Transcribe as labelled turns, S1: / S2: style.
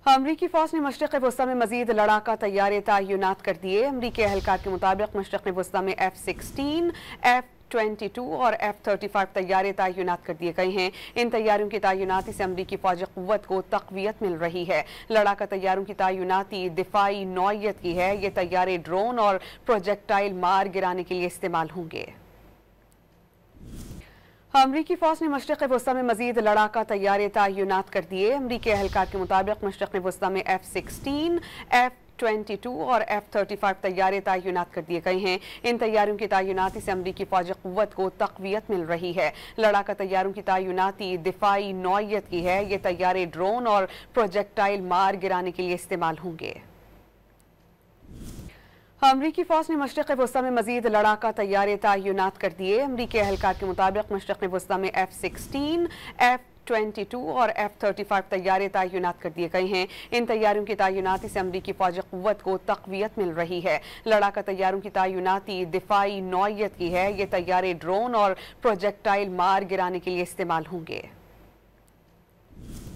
S1: अमरीकी फौज ने मशरिक़ वस्ता में मजीद लड़ाका तैयारे तैनात कर दिए। अमरीकी एहलकार के मुताबिक मशरिक़ वस्ता में F-16, F-22 और F-35 तैयारे तैनात कर दिए गए हैं। इन तैयारों की तैनाती से अमरीकी फौजी क़ुव्वत को तक़वियत मिल रही है। लड़ाका तैयारों की तैनाती दिफाई नौइयत की है। ये तैयारे ड्रोन और प्रोजेक्टाइल मार गिराने के लिए इस्तेमाल होंगे। अमरीकी फौज ने मशरिक़ वस्ता में मजीद लड़ाका तैयारे तैनात कर दिए। अमरीकी एहलकार के मुताबिक मशरिक़ वस्ता में F-16, F-22 और F-35 तैयारे तैनात कर दिए गए हैं। इन तैयारों की तैनाती से अमरीकी फौजी क़ुव्वत को तक़वियत मिल रही है। लड़ाका तैयारों की तैनाती दिफाई नौइयत की है। ये तैयारे ड्रोन और प्रोजेक्टाइल मार गिराने के लिए इस्तेमाल होंगे। अमरीकी फौज ने मशरिक़ वस्ता में मजीद लड़ाका तैयारे तैनात कर दिए। अमरीकी एहलकार के मुताबिक मशरिक़ वस्ता में F-16, F-22 और F-35 तैयारे तैनात कर दिए गए हैं। इन तैयारों की तैनाती से अमरीकी फौजी क़ुव्वत को तक़वियत मिल रही है। लड़ाका तैयारों की तैनाती दिफाई नौइयत की है। ये तैयारे ड्रोन और प्रोजेक्टाइल मार गिराने के लिए इस्तेमाल होंगे।